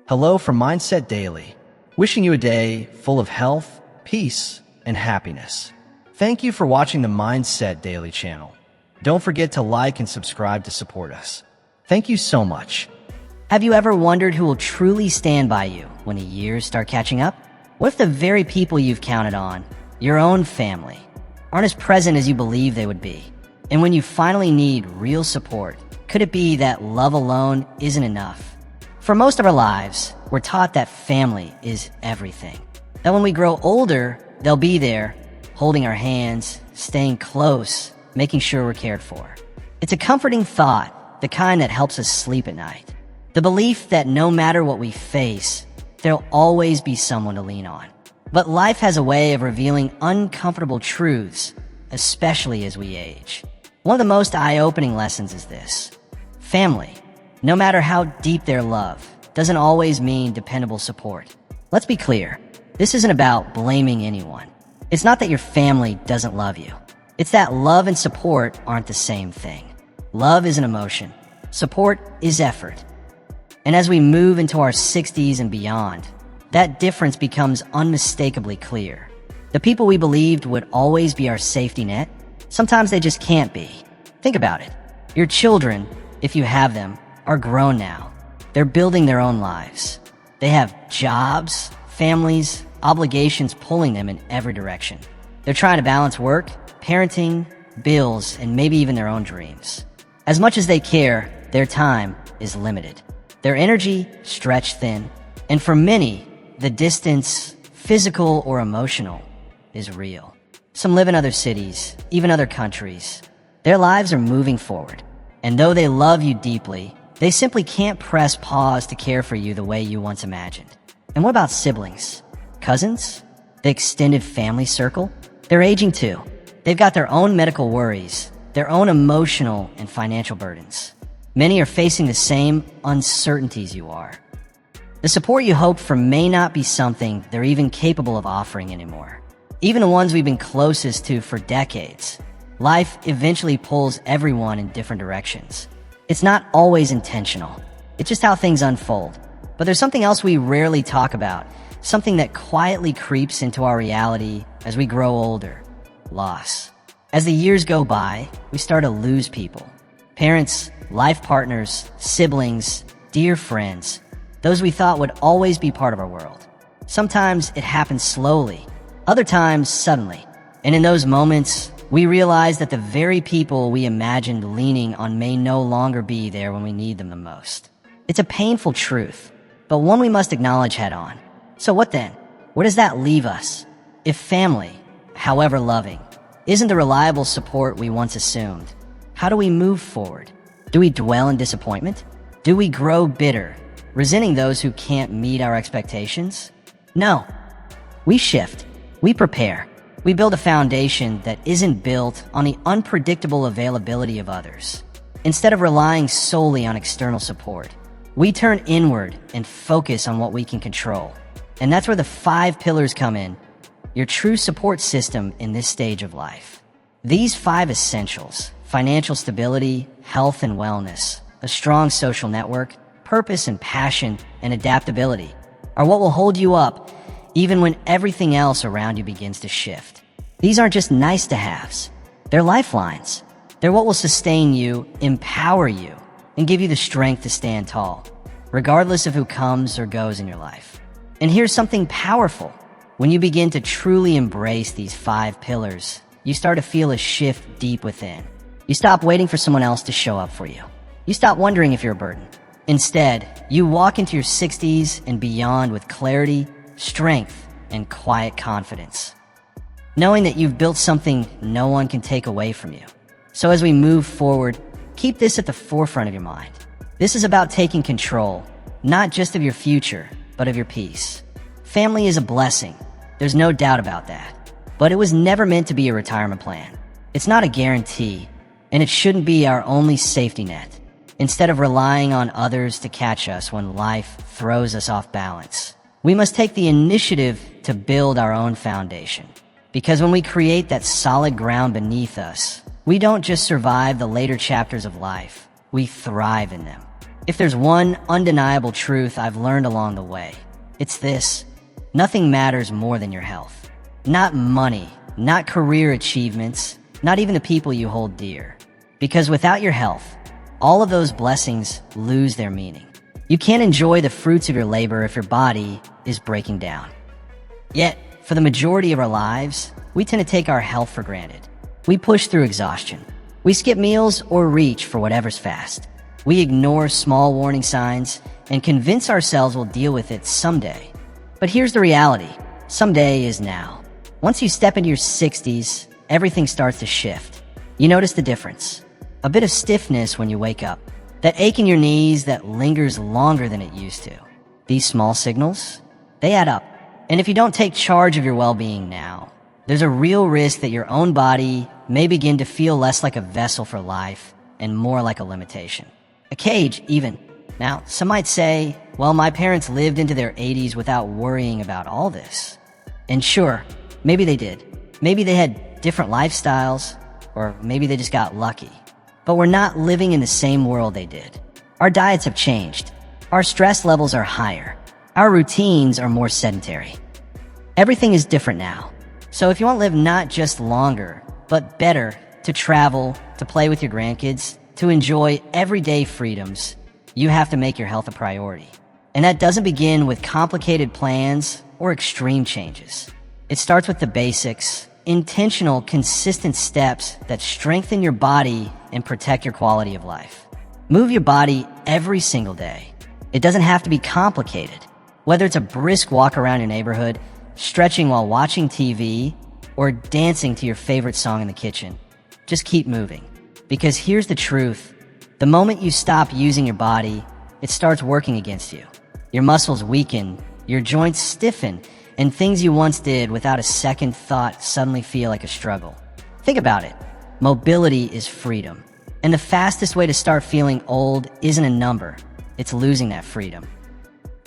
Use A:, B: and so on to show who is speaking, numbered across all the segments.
A: Hello from Mindset Daily, wishing you a day full of health, peace, and happiness. Thank you for watching the Mindset Daily channel. Don't forget to like and subscribe to support us. Thank you so much.
B: Have you ever wondered who will truly stand by you when the years start catching up? What if the very people you've counted on, your own family, aren't as present as you believe they would be? And when you finally need real support, could it be that love alone isn't enough? For most of our lives, we're taught that family is everything. That when we grow older, they'll be there, holding our hands, staying close, making sure we're cared for. It's a comforting thought, the kind that helps us sleep at night. The belief that no matter what we face, there'll always be someone to lean on. But life has a way of revealing uncomfortable truths, especially as we age. One of the most eye-opening lessons is this. Family, no matter how deep their love, doesn't always mean dependable support. Let's be clear, this isn't about blaming anyone. It's not that your family doesn't love you. It's that love and support aren't the same thing. Love is an emotion. Support is effort. And as we move into our 60s and beyond, that difference becomes unmistakably clear. The people we believed would always be our safety net, sometimes they just can't be. Think about it. Your children, if you have them, are grown now. They're building their own lives. They have jobs, families, obligations pulling them in every direction. They're trying to balance work, parenting, bills, and maybe even their own dreams. As much as they care, their time is limited. Their energy stretched thin, and for many, the distance, physical or emotional, is real. Some live in other cities, even other countries. Their lives are moving forward, and though they love you deeply, they simply can't press pause to care for you the way you once imagined. And what about siblings? Cousins? The extended family circle? They're aging too. They've got their own medical worries, their own emotional and financial burdens. Many are facing the same uncertainties you are. The support you hoped for may not be something they're even capable of offering anymore. Even the ones we've been closest to for decades. Life eventually pulls everyone in different directions. It's not always intentional. It's just how things unfold. But there's something else we rarely talk about, something that quietly creeps into our reality as we grow older. Loss. As the years go by, we start to lose people. Parents, life partners, siblings, dear friends, those we thought would always be part of our world. Sometimes it happens slowly, other times suddenly. And in those moments, we realize that the very people we imagined leaning on may no longer be there when we need them the most. It's a painful truth, but one we must acknowledge head on. So what then? Where does that leave us? If family, however loving, isn't the reliable support we once assumed, how do we move forward? Do we dwell in disappointment? Do we grow bitter, resenting those who can't meet our expectations? No. We shift. We prepare. We build a foundation that isn't built on the unpredictable availability of others. Instead of relying solely on external support, we turn inward and focus on what we can control. And that's where the 5 pillars come in, your true support system in this stage of life. These 5 essentials, financial stability, health and wellness, a strong social network, purpose and passion, and adaptability, are what will hold you up even when everything else around you begins to shift. These aren't just nice-to-haves. They're lifelines. They're what will sustain you, empower you, and give you the strength to stand tall, regardless of who comes or goes in your life. And here's something powerful. When you begin to truly embrace these 5 pillars, you start to feel a shift deep within. You stop waiting for someone else to show up for you. You stop wondering if you're a burden. Instead, you walk into your 60s and beyond with clarity, strength, and quiet confidence, knowing that you've built something no one can take away from you. So as we move forward, keep this at the forefront of your mind. This is about taking control, not just of your future, but of your peace. Family is a blessing. There's no doubt about that. But it was never meant to be a retirement plan. It's not a guarantee, and it shouldn't be our only safety net. Instead of relying on others to catch us when life throws us off balance, we must take the initiative to build our own foundation. Because when we create that solid ground beneath us, we don't just survive the later chapters of life, we thrive in them. If there's one undeniable truth I've learned along the way, it's this: nothing matters more than your health. Not money, not career achievements, not even the people you hold dear. Because without your health, all of those blessings lose their meaning. You can't enjoy the fruits of your labor if your body is breaking down. Yet, for the majority of our lives, we tend to take our health for granted. We push through exhaustion. We skip meals or reach for whatever's fast. We ignore small warning signs and convince ourselves we'll deal with it someday. But here's the reality: someday is now. Once you step into your 60s, everything starts to shift. You notice the difference. A bit of stiffness when you wake up. That ache in your knees that lingers longer than it used to. These small signals, they add up. And if you don't take charge of your well-being now, there's a real risk that your own body may begin to feel less like a vessel for life and more like a limitation. A cage, even. Now, some might say, well, my parents lived into their 80s without worrying about all this. And sure, maybe they did. Maybe they had different lifestyles, or maybe they just got lucky. But we're not living in the same world they did. Our diets have changed. Our stress levels are higher. Our routines are more sedentary. Everything is different now. So if you want to live not just longer, but better, to travel, to play with your grandkids, to enjoy everyday freedoms, you have to make your health a priority. And that doesn't begin with complicated plans or extreme changes. It starts with the basics, intentional, consistent steps that strengthen your body and protect your quality of life. Move your body every single day. It doesn't have to be complicated. Whether it's a brisk walk around your neighborhood, stretching while watching TV, or dancing to your favorite song in the kitchen, just keep moving. Because here's the truth: the moment you stop using your body, it starts working against you. Your muscles weaken, your joints stiffen, and things you once did without a second thought suddenly feel like a struggle. Think about it. Mobility is freedom. And the fastest way to start feeling old isn't a number. It's losing that freedom.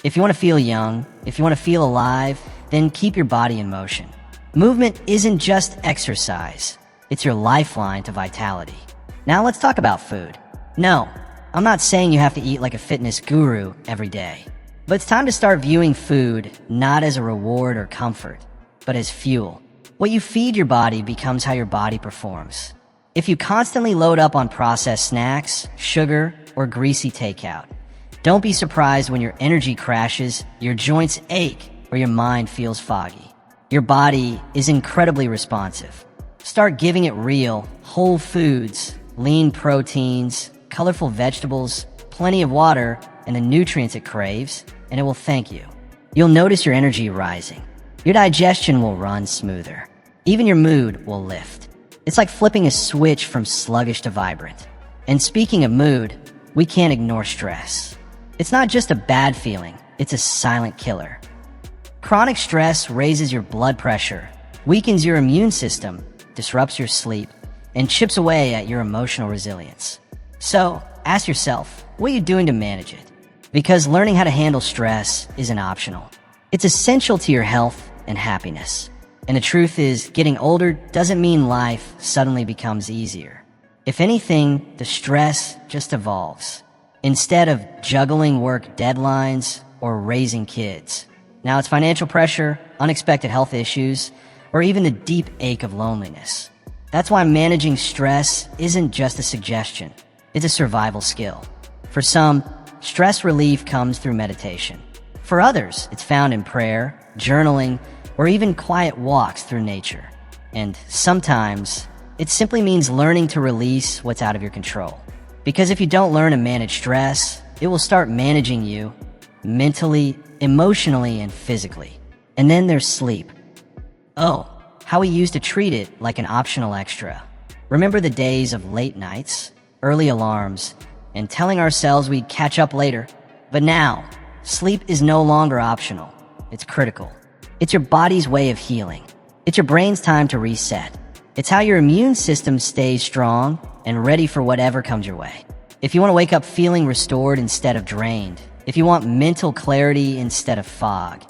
B: If you want to feel young, if you want to feel alive, then keep your body in motion. Movement isn't just exercise. It's your lifeline to vitality. Now let's talk about food. No, I'm not saying you have to eat like a fitness guru every day. But it's time to start viewing food not as a reward or comfort, but as fuel. What you feed your body becomes how your body performs. If you constantly load up on processed snacks, sugar, or greasy takeout, don't be surprised when your energy crashes, your joints ache, or your mind feels foggy. Your body is incredibly responsive. Start giving it real, whole foods, lean proteins, colorful vegetables, plenty of water, and the nutrients it craves, and it will thank you. You'll notice your energy rising. Your digestion will run smoother. Even your mood will lift. It's like flipping a switch from sluggish to vibrant. And speaking of mood, we can't ignore stress. It's not just a bad feeling, it's a silent killer. Chronic stress raises your blood pressure, weakens your immune system, disrupts your sleep, and chips away at your emotional resilience. So, ask yourself, what are you doing to manage it? Because learning how to handle stress isn't optional. It's essential to your health and happiness. And the truth is, getting older doesn't mean life suddenly becomes easier. If anything, the stress just evolves. Instead of juggling work deadlines or raising kids, now it's financial pressure, unexpected health issues, or even the deep ache of loneliness. That's why managing stress isn't just a suggestion. It's a survival skill. For some, stress relief comes through meditation. For others, it's found in prayer, journaling, or even quiet walks through nature. And sometimes, it simply means learning to release what's out of your control. Because if you don't learn to manage stress, it will start managing you mentally, emotionally, and physically. And then there's sleep. Oh, how we used to treat it like an optional extra. Remember the days of late nights, early alarms, and telling ourselves we'd catch up later? But now, sleep is no longer optional. It's critical. It's your body's way of healing. It's your brain's time to reset. It's how your immune system stays strong and ready for whatever comes your way. If you want to wake up feeling restored instead of drained, if you want mental clarity instead of fog,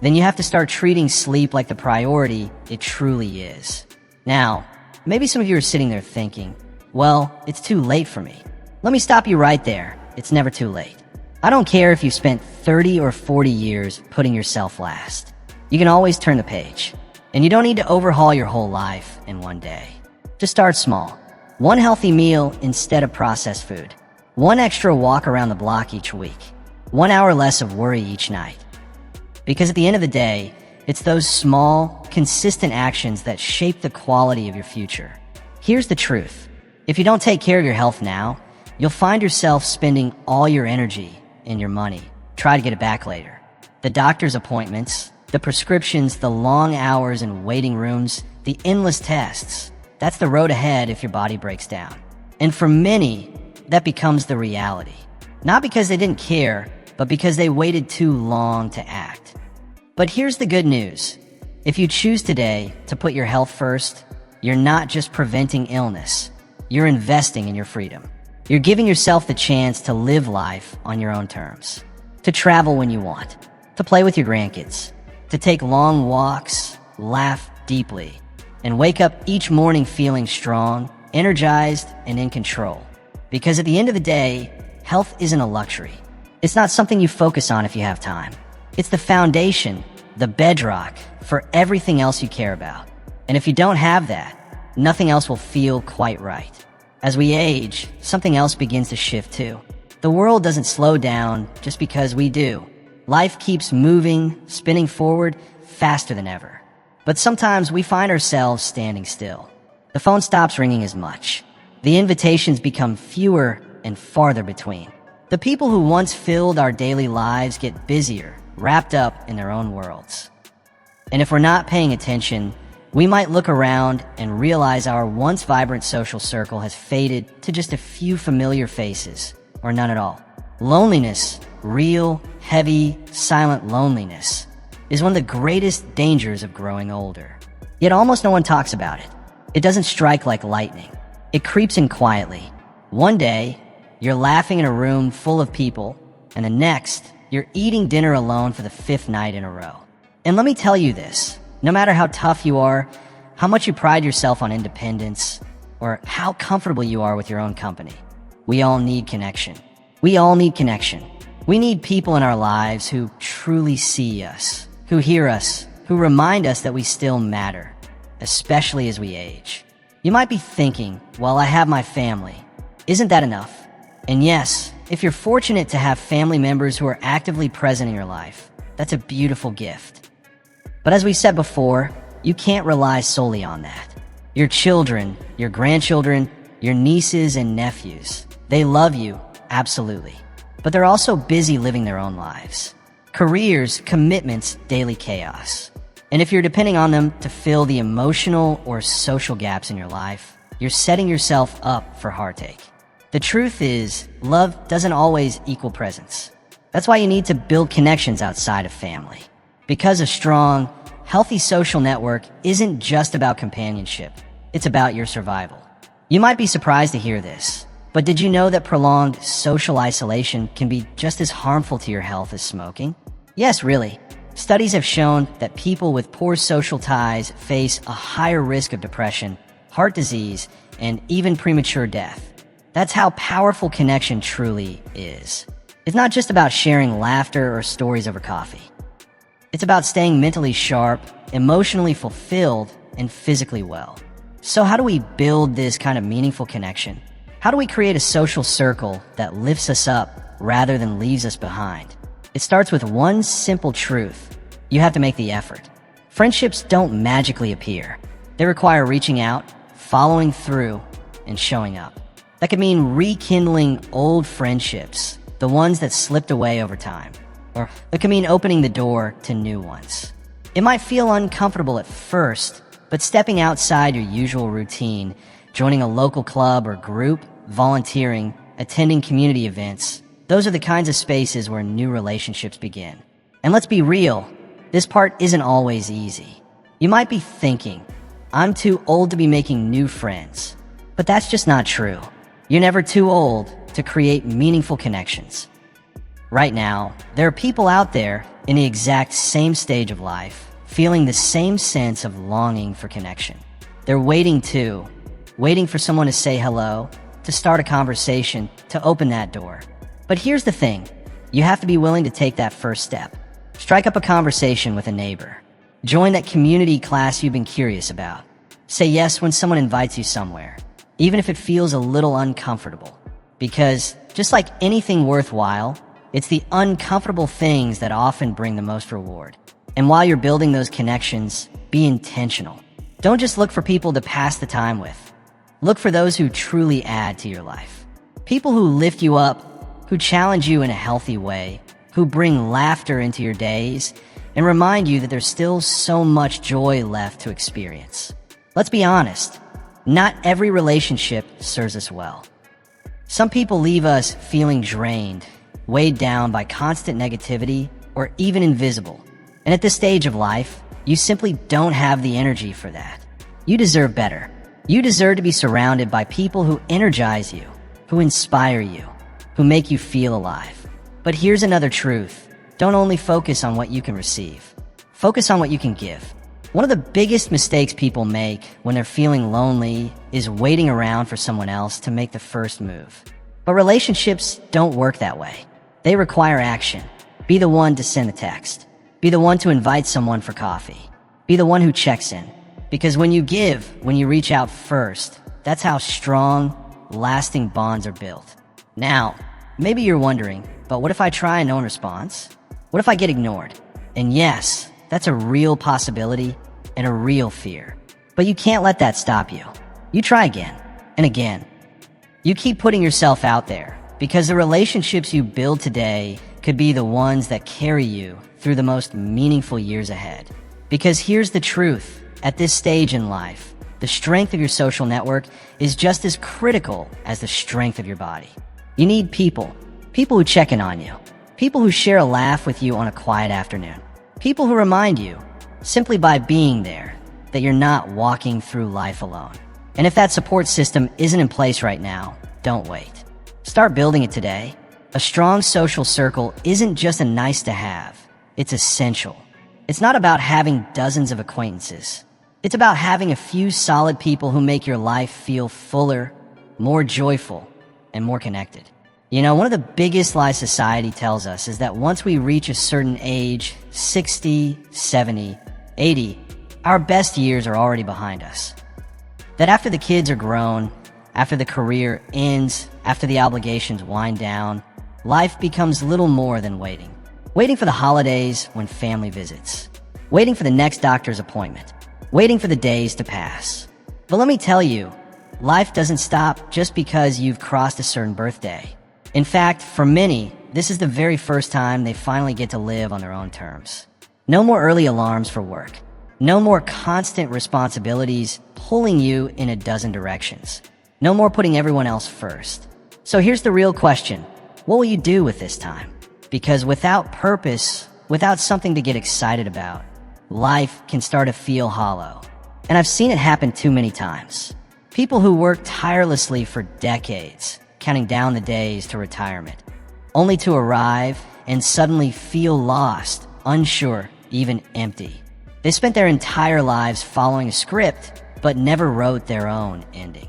B: then you have to start treating sleep like the priority it truly is. Now, maybe some of you are sitting there thinking, well, it's too late for me. Let me stop you right there. it's never too late. I don't care if you spent 30 or 40 years putting yourself last. You can always turn the page. And you don't need to overhaul your whole life in one day. Just start small. One healthy meal instead of processed food. One extra walk around the block each week. 1 hour less of worry each night. Because at the end of the day, it's those small, consistent actions that shape the quality of your future. Here's the truth. If you don't take care of your health now, you'll find yourself spending all your energy and your money. Try to get it back later. The doctor's appointments, the prescriptions, the long hours in waiting rooms, the endless tests. That's the road ahead if your body breaks down. And for many, that becomes the reality. Not because they didn't care, but because they waited too long to act. But here's the good news. If you choose today to put your health first, you're not just preventing illness. You're investing in your freedom. You're giving yourself the chance to live life on your own terms. To travel when you want. To play with your grandkids. To take long walks, laugh deeply, and wake up each morning feeling strong, energized, and in control. Because at the end of the day, health isn't a luxury. It's not something you focus on if you have time. It's the foundation, the bedrock for everything else you care about. And if you don't have that, nothing else will feel quite right. As we age, something else begins to shift too. The world doesn't slow down just because we do. Life keeps moving, spinning forward faster than ever. But sometimes we find ourselves standing still. The phone stops ringing as much. The invitations become fewer and farther between. The people who once filled our daily lives get busier, wrapped up in their own worlds. And if we're not paying attention, we might look around and realize our once vibrant social circle has faded to just a few familiar faces, or none at all. Loneliness, real, heavy, silent loneliness, is one of the greatest dangers of growing older. Yet almost no one talks about it. It doesn't strike like lightning. It creeps in quietly. One day, you're laughing in a room full of people, and the next, you're eating dinner alone for the 5th night in a row. And let me tell you this, no matter how tough you are, how much you pride yourself on independence, or how comfortable you are with your own company, we all need connection. We all need connection. We need people in our lives who truly see us, who hear us, who remind us that we still matter, especially as we age. You might be thinking, well, I have my family. Isn't that enough? And yes, if you're fortunate to have family members who are actively present in your life, that's a beautiful gift. But as we said before, you can't rely solely on that. Your children, your grandchildren, your nieces and nephews, they love you, absolutely. But they're also busy living their own lives. Careers, commitments, daily chaos. And if you're depending on them to fill the emotional or social gaps in your life, you're setting yourself up for heartache. The truth is, love doesn't always equal presence. That's why you need to build connections outside of family. Because a strong, healthy social network isn't just about companionship. It's about your survival. You might be surprised to hear this, but did you know that prolonged social isolation can be just as harmful to your health as smoking? Yes, really. Studies have shown that people with poor social ties face a higher risk of depression, heart disease, and even premature death. That's how powerful connection truly is. It's not just about sharing laughter or stories over coffee. It's about staying mentally sharp, emotionally fulfilled, and physically well. So how do we build this kind of meaningful connection? How do we create a social circle that lifts us up rather than leaves us behind? It starts with one simple truth. You have to make the effort. Friendships don't magically appear. They require reaching out, following through, and showing up. That could mean rekindling old friendships, the ones that slipped away over time. Or it could mean opening the door to new ones. It might feel uncomfortable at first, but stepping outside your usual routine, joining a local club or group, volunteering, attending community events, those are the kinds of spaces where new relationships begin. And let's be real, this part isn't always easy. You might be thinking, I'm too old to be making new friends. But that's just not true. You're never too old to create meaningful connections. Right now, there are people out there in the exact same stage of life, feeling the same sense of longing for connection. They're waiting for someone to say hello, to start a conversation, to open that door. But here's the thing. You have to be willing to take that first step. Strike up a conversation with a neighbor. Join that community class you've been curious about. Say yes when someone invites you somewhere, even if it feels a little uncomfortable. Because just like anything worthwhile, it's the uncomfortable things that often bring the most reward. And while you're building those connections, be intentional. Don't just look for people to pass the time with. Look for those who truly add to your life. People who lift you up, who challenge you in a healthy way, who bring laughter into your days, and remind you that there's still so much joy left to experience. Let's be honest, not every relationship serves us well. Some people leave us feeling drained, weighed down by constant negativity, or even invisible. And at this stage of life, you simply don't have the energy for that. You deserve better. You deserve to be surrounded by people who energize you, who inspire you, who make you feel alive. But here's another truth. Don't only focus on what you can receive. Focus on what you can give. One of the biggest mistakes people make when they're feeling lonely is waiting around for someone else to make the first move. But relationships don't work that way. They require action. Be the one to send the text. Be the one to invite someone for coffee. Be the one who checks in. Because when you give, when you reach out first, that's how strong, lasting bonds are built. Now, maybe you're wondering, but what if I try and no one responds? What if I get ignored? And yes, that's a real possibility and a real fear. But you can't let that stop you. You try again and again. You keep putting yourself out there because the relationships you build today could be the ones that carry you through the most meaningful years ahead. Because here's the truth. At this stage in life, the strength of your social network is just as critical as the strength of your body. You need people who check in on you, people who share a laugh with you on a quiet afternoon, people who remind you, simply by being there, that you're not walking through life alone. And if that support system isn't in place right now, don't wait. Start building it today. A strong social circle isn't just a nice to have, it's essential. It's not about having dozens of acquaintances. It's about having a few solid people who make your life feel fuller, more joyful, and more connected. You know, one of the biggest lies society tells us is that once we reach a certain age, 60, 70, 80, our best years are already behind us. That after the kids are grown, after the career ends, after the obligations wind down, life becomes little more than waiting. Waiting for the holidays when family visits. Waiting for the next doctor's appointment. Waiting for the days to pass. But let me tell you, life doesn't stop just because you've crossed a certain birthday. In fact, for many, this is the very first time they finally get to live on their own terms. No more early alarms for work. No more constant responsibilities pulling you in a dozen directions. No more putting everyone else first. So here's the real question. What will you do with this time? Because without purpose, without something to get excited about, life can start to feel hollow. And I've seen it happen too many times. People who work tirelessly for decades, counting down the days to retirement, only to arrive and suddenly feel lost, unsure, even empty. They spent their entire lives following a script, but never wrote their own ending.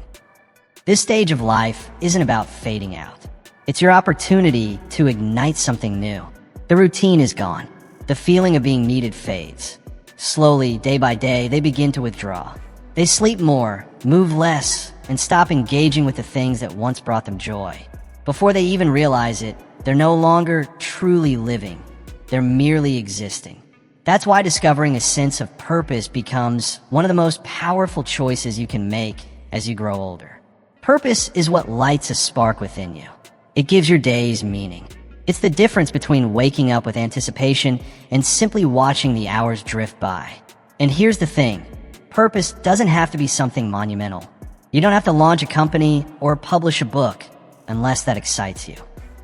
B: This stage of life isn't about fading out. It's your opportunity to ignite something new. The routine is gone. The feeling of being needed fades. Slowly, day by day, they begin to withdraw. They sleep more, move less, and stop engaging with the things that once brought them joy. Before they even realize it, they're no longer truly living. They're merely existing. That's why discovering a sense of purpose becomes one of the most powerful choices you can make as you grow older. Purpose is what lights a spark within you. It gives your days meaning. It's the difference between waking up with anticipation and simply watching the hours drift by. And here's the thing. Purpose doesn't have to be something monumental. You don't have to launch a company or publish a book unless that excites you.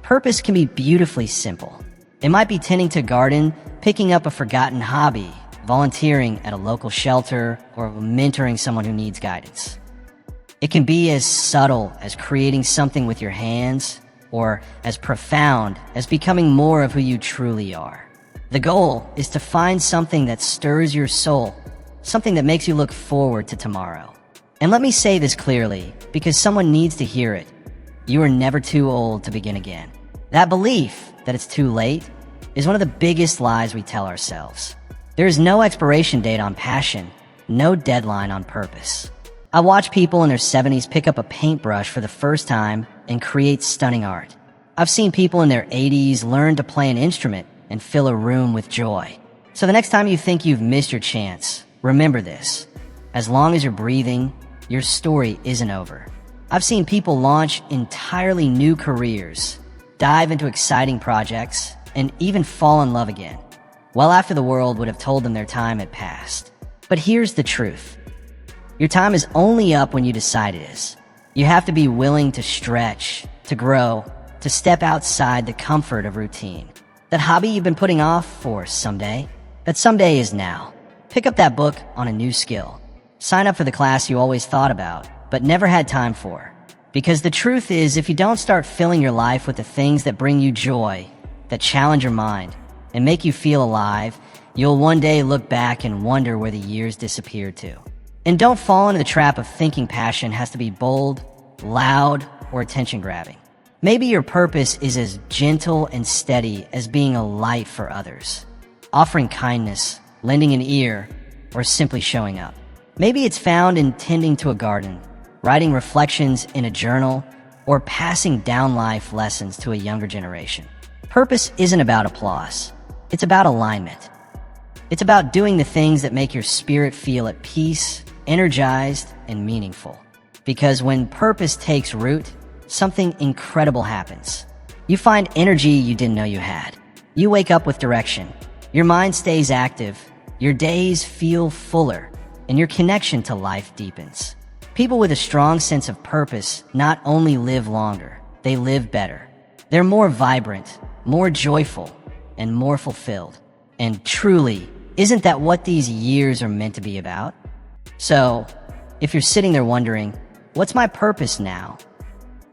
B: Purpose can be beautifully simple. It might be tending to a garden, picking up a forgotten hobby, volunteering at a local shelter, or mentoring someone who needs guidance. It can be as subtle as creating something with your hands, or as profound as becoming more of who you truly are. The goal is to find something that stirs your soul, something that makes you look forward to tomorrow. And let me say this clearly, because someone needs to hear it. You are never too old to begin again. That belief that it's too late is one of the biggest lies we tell ourselves. There is no expiration date on passion, no deadline on purpose. I watch people in their 70s pick up a paintbrush for the first time and create stunning art. I've seen people in their 80s learn to play an instrument and fill a room with joy. So the next time you think you've missed your chance, remember this. As long as you're breathing, your story isn't over. I've seen people launch entirely new careers, dive into exciting projects, and even fall in love again, well after the world would have told them their time had passed. But here's the truth. Your time is only up when you decide it is. You have to be willing to stretch, to grow, to step outside the comfort of routine. That hobby you've been putting off for someday, that someday is now. Pick up that book on a new skill. Sign up for the class you always thought about, but never had time for. Because the truth is, if you don't start filling your life with the things that bring you joy, that challenge your mind, and make you feel alive, you'll one day look back and wonder where the years disappeared to. And don't fall into the trap of thinking passion has to be bold, loud, or attention-grabbing. Maybe your purpose is as gentle and steady as being a light for others, offering kindness, lending an ear, or simply showing up. Maybe it's found in tending to a garden, writing reflections in a journal, or passing down life lessons to a younger generation. Purpose isn't about applause. It's about alignment. It's about doing the things that make your spirit feel at peace, energized, and meaningful. Because when purpose takes root, something incredible happens. You find energy you didn't know you had. You wake up with direction. Your mind stays active. Your days feel fuller, and your connection to life deepens. People with a strong sense of purpose not only live longer, they live better. They're more vibrant, more joyful, and more fulfilled. And truly, isn't that what these years are meant to be about? So, if you're sitting there wondering, what's my purpose now?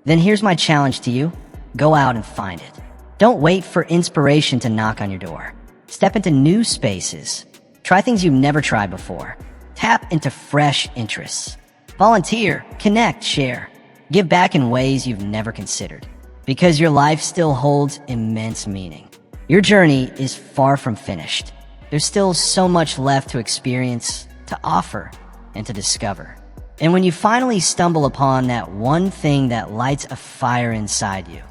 B: Then here's my challenge to you. Go out and find it. Don't wait for inspiration to knock on your door. Step into new spaces. Try things you've never tried before. Tap into fresh interests. Volunteer, connect, share. Give back in ways you've never considered. Because your life still holds immense meaning. Your journey is far from finished. There's still so much left to experience, to offer, and to discover. And when you finally stumble upon that one thing that lights a fire inside you,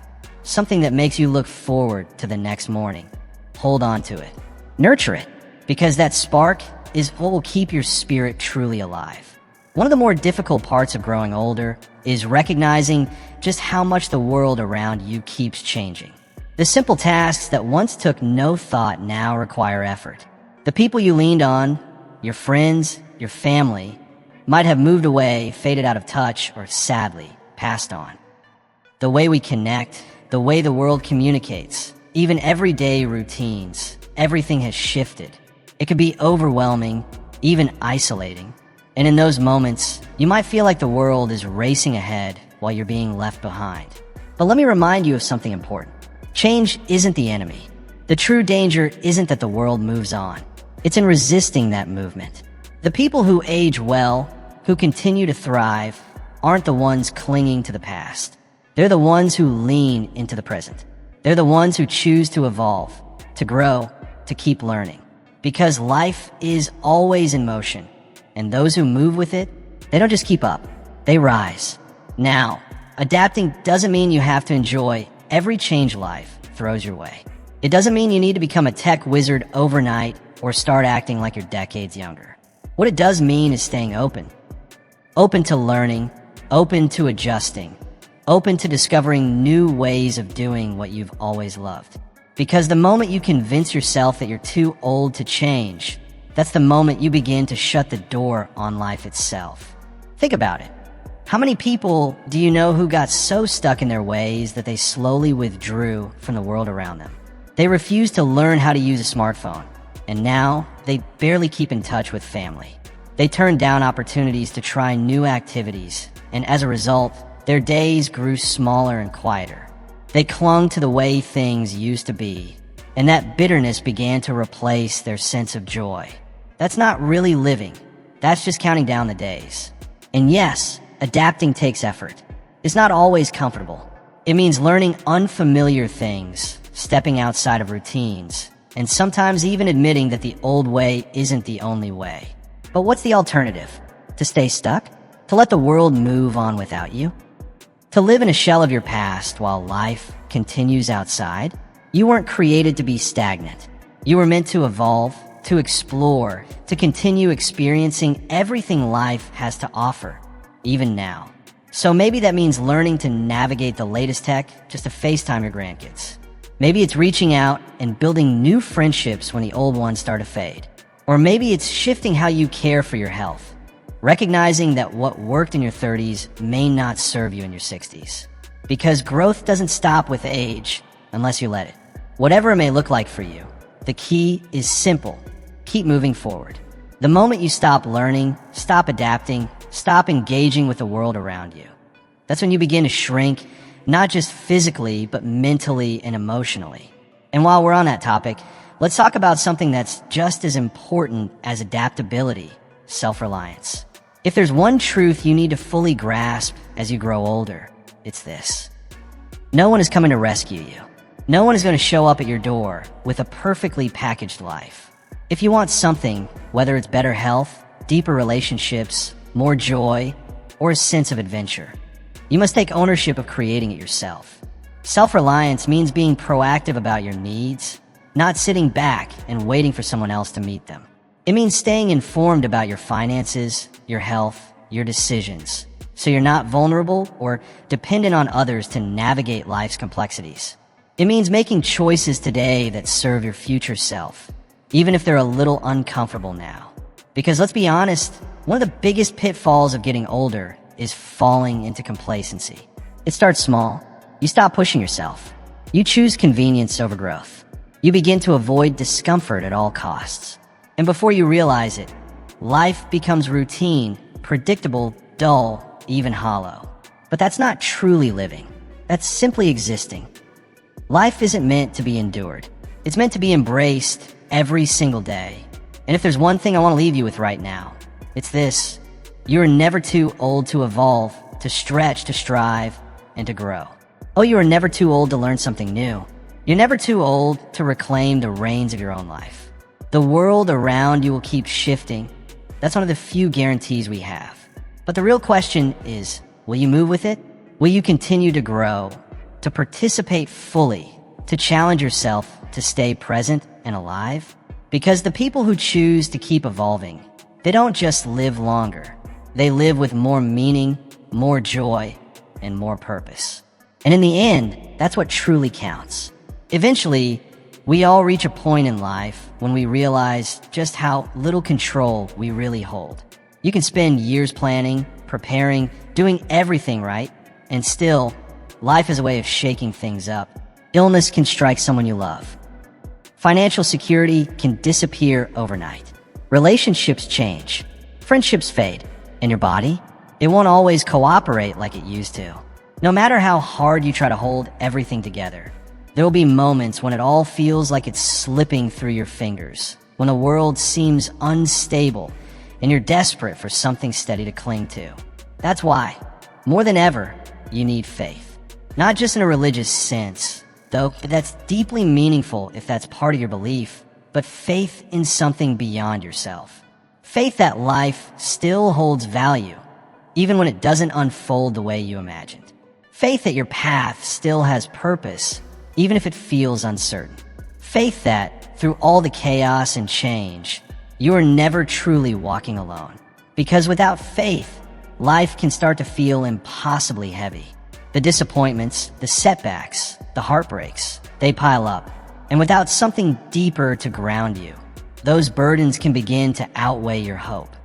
B: something that makes you look forward to the next morning, hold on to it. Nurture it, because that spark is what will keep your spirit truly alive. One of the more difficult parts of growing older is recognizing just how much the world around you keeps changing. The simple tasks that once took no thought now require effort. The people you leaned on, your friends, your family, might have moved away, faded out of touch, or sadly, passed on. The way we connect, the way the world communicates, even everyday routines, everything has shifted. It could be overwhelming, even isolating. And in those moments, you might feel like the world is racing ahead while you're being left behind. But let me remind you of something important. Change isn't the enemy. The true danger isn't that the world moves on. It's in resisting that movement. The people who age well, who continue to thrive, aren't the ones clinging to the past. They're the ones who lean into the present. They're the ones who choose to evolve, to grow, to keep learning. Because life is always in motion. And those who move with it, they don't just keep up, they rise. Now, adapting doesn't mean you have to enjoy every change life throws your way. It doesn't mean you need to become a tech wizard overnight or start acting like you're decades younger. What it does mean is staying open. Open to learning, open to adjusting, open to discovering new ways of doing what you've always loved. Because the moment you convince yourself that you're too old to change, that's the moment you begin to shut the door on life itself. Think about it. How many people do you know who got so stuck in their ways that they slowly withdrew from the world around them? They refused to learn how to use a smartphone, and now they barely keep in touch with family. They turned down opportunities to try new activities, and as a result, their days grew smaller and quieter. They clung to the way things used to be, and that bitterness began to replace their sense of joy. That's not really living. That's just counting down the days. And yes, adapting takes effort. It's not always comfortable. It means learning unfamiliar things, stepping outside of routines, and sometimes even admitting that the old way isn't the only way. But what's the alternative? To stay stuck? To let the world move on without you? To live in a shell of your past while life continues outside? You weren't created to be stagnant. You were meant to evolve, to explore, to continue experiencing everything life has to offer, even now. So maybe that means learning to navigate the latest tech just to FaceTime your grandkids. Maybe it's reaching out and building new friendships when the old ones start to fade. Or maybe it's shifting how you care for your health, recognizing that what worked in your 30s may not serve you in your 60s. Because growth doesn't stop with age unless you let it. Whatever it may look like for you, the key is simple. Keep moving forward. The moment you stop learning, stop adapting, stop engaging with the world around you, that's when you begin to shrink, not just physically, but mentally and emotionally. And while we're on that topic, let's talk about something that's just as important as adaptability: self-reliance. If there's one truth you need to fully grasp as you grow older, it's this. No one is coming to rescue you. No one is going to show up at your door with a perfectly packaged life. If you want something, whether it's better health, deeper relationships, more joy, or a sense of adventure, you must take ownership of creating it yourself. Self-reliance means being proactive about your needs, not sitting back and waiting for someone else to meet them. It means staying informed about your finances, your health, your decisions, so you're not vulnerable or dependent on others to navigate life's complexities. It means making choices today that serve your future self, even if they're a little uncomfortable now. Because let's be honest, one of the biggest pitfalls of getting older is falling into complacency. It starts small. You stop pushing yourself. You choose convenience over growth. You begin to avoid discomfort at all costs. And before you realize it, life becomes routine, predictable, dull, even hollow. But that's not truly living. That's simply existing. Life isn't meant to be endured. It's meant to be embraced every single day. And if there's one thing I want to leave you with right now, it's this. You are never too old to evolve, to stretch, to strive, and to grow. Oh, you are never too old to learn something new. You're never too old to reclaim the reins of your own life. The world around you will keep shifting. That's one of the few guarantees we have. But the real question is, will you move with it? Will you continue to grow, to participate fully, to challenge yourself, to stay present and alive? Because the people who choose to keep evolving, they don't just live longer. They live with more meaning, more joy, and more purpose. And in the end, that's what truly counts. Eventually, we all reach a point in life when we realize just how little control we really hold. You can spend years planning, preparing, doing everything right, and still, life is a way of shaking things up. Illness can strike someone you love. Financial security can disappear overnight. Relationships change. Friendships fade. And your body? It won't always cooperate like it used to. No matter how hard you try to hold everything together, there will be moments when it all feels like it's slipping through your fingers, when the world seems unstable and you're desperate for something steady to cling to. That's why, more than ever, you need faith. Not just in a religious sense, though that's deeply meaningful if that's part of your belief, but faith in something beyond yourself. Faith that life still holds value, even when it doesn't unfold the way you imagined. Faith that your path still has purpose, even if it feels uncertain. Faith that, through all the chaos and change, you are never truly walking alone. Because without faith, life can start to feel impossibly heavy. The disappointments, the setbacks, the heartbreaks, they pile up. And without something deeper to ground you, those burdens can begin to outweigh your hope.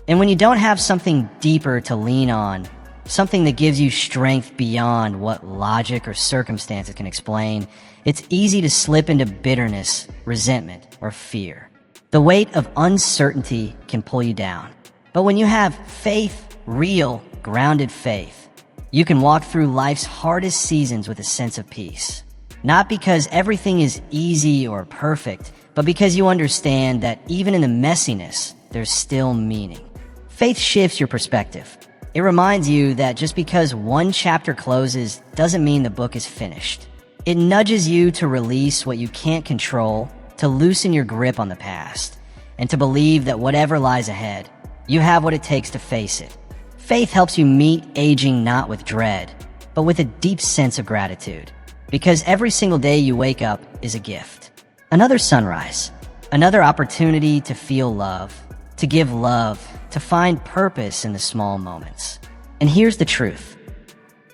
B: And when you don't have something deeper to lean on, something that gives you strength beyond what logic or circumstances can explain, it's easy to slip into bitterness, resentment, or fear. The weight of uncertainty can pull you down. But when you have faith, real, grounded faith, you can walk through life's hardest seasons with a sense of peace. Not because everything is easy or perfect, but because you understand that even in the messiness, there's still meaning. Faith shifts your perspective. It reminds you that just because one chapter closes doesn't mean the book is finished. It nudges you to release what you can't control, to loosen your grip on the past, and to believe that whatever lies ahead, you have what it takes to face it. Faith helps you meet aging not with dread, but with a deep sense of gratitude. Because every single day you wake up is a gift. Another sunrise, another opportunity to feel love, to give love, to find purpose in the small moments. And here's the truth.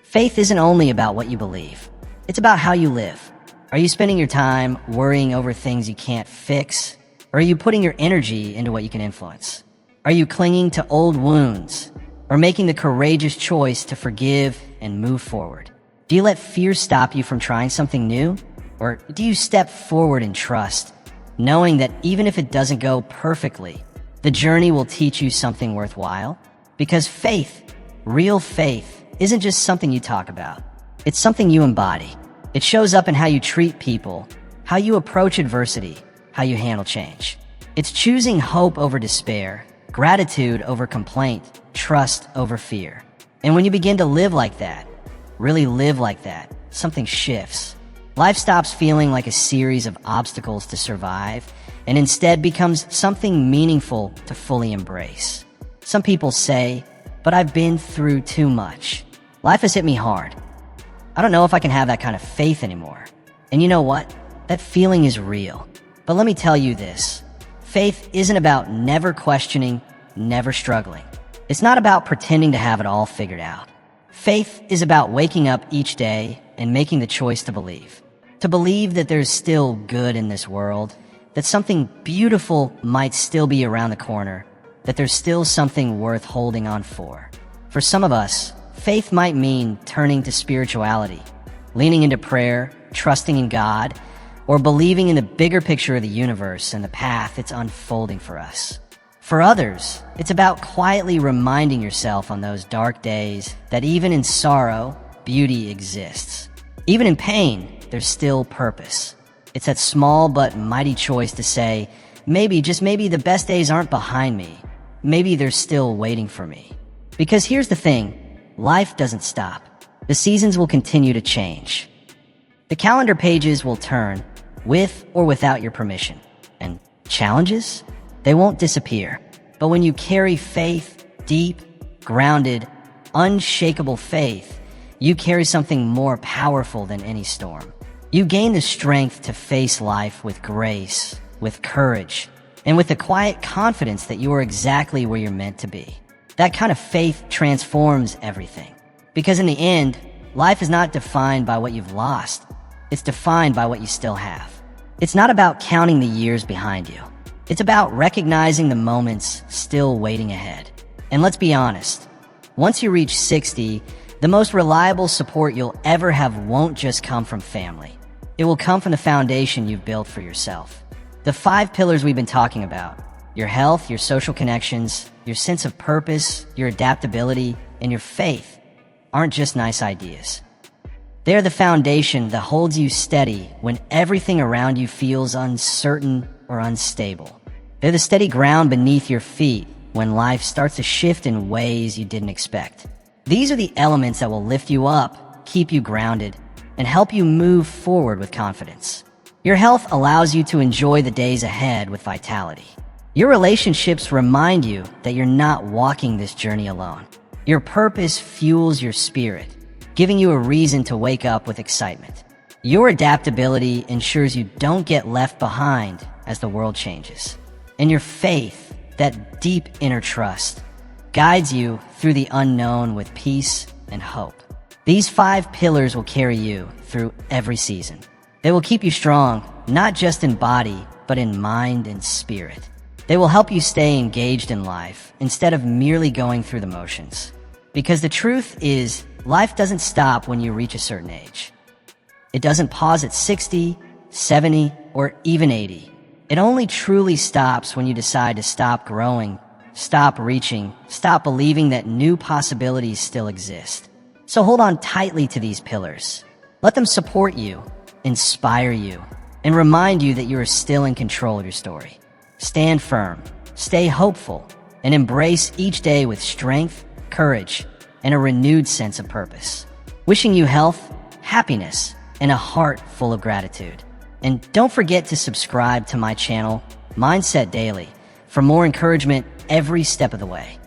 B: Faith isn't only about what you believe. It's about how you live. Are you spending your time worrying over things you can't fix? Or are you putting your energy into what you can influence? Are you clinging to old wounds? Or making the courageous choice to forgive and move forward? Do you let fear stop you from trying something new? Or do you step forward in trust, knowing that even if it doesn't go perfectly, the journey will teach you something worthwhile? Because faith, real faith, isn't just something you talk about. It's something you embody. It shows up in how you treat people, how you approach adversity, how you handle change. It's choosing hope over despair, gratitude over complaint, trust over fear. And when you begin to live like that, really live like that, something shifts. Life stops feeling like a series of obstacles to survive and instead becomes something meaningful to fully embrace. Some people say, but I've been through too much. Life has hit me hard. I don't know if I can have that kind of faith anymore. And you know what? That feeling is real. But let me tell you this. Faith isn't about never questioning, never struggling. It's not about pretending to have it all figured out. Faith is about waking up each day and making the choice to believe. To believe that there's still good in this world, that something beautiful might still be around the corner, that there's still something worth holding on for. For some of us, faith might mean turning to spirituality, leaning into prayer, trusting in God, or believing in the bigger picture of the universe and the path it's unfolding for us. For others, it's about quietly reminding yourself on those dark days that even in sorrow, beauty exists. Even in pain, there's still purpose. It's that small but mighty choice to say, maybe, just maybe, the best days aren't behind me. Maybe they're still waiting for me. Because here's the thing, life doesn't stop. The seasons will continue to change. The calendar pages will turn, with or without your permission. And challenges? They won't disappear. But when you carry faith, deep, grounded, unshakable faith, you carry something more powerful than any storm. You gain the strength to face life with grace, with courage, and with the quiet confidence that you are exactly where you're meant to be. That kind of faith transforms everything. Because in the end, life is not defined by what you've lost. It's defined by what you still have. It's not about counting the years behind you. It's about recognizing the moments still waiting ahead. And let's be honest, once you reach 60, the most reliable support you'll ever have won't just come from family. It will come from the foundation you've built for yourself. The 5 pillars we've been talking about, your health, your social connections, your sense of purpose, your adaptability, and your faith, aren't just nice ideas. They're the foundation that holds you steady when everything around you feels uncertain or unstable. They're the steady ground beneath your feet when life starts to shift in ways you didn't expect. These are the elements that will lift you up, keep you grounded, and help you move forward with confidence. Your health allows you to enjoy the days ahead with vitality. Your relationships remind you that you're not walking this journey alone. Your purpose fuels your spirit, giving you a reason to wake up with excitement. Your adaptability ensures you don't get left behind as the world changes. And your faith, that deep inner trust, guides you through the unknown with peace and hope. These 5 pillars will carry you through every season. They will keep you strong, not just in body, but in mind and spirit. They will help you stay engaged in life instead of merely going through the motions. Because the truth is, life doesn't stop when you reach a certain age. It doesn't pause at 60, 70, or even 80. It only truly stops when you decide to stop growing, stop reaching, stop believing that new possibilities still exist. So hold on tightly to these pillars. Let them support you, inspire you, and remind you that you are still in control of your story. Stand firm, stay hopeful, and embrace each day with strength, courage, and a renewed sense of purpose. Wishing you health, happiness, and a heart full of gratitude. And don't forget to subscribe to my channel, Mindset Daily, for more encouragement every step of the way.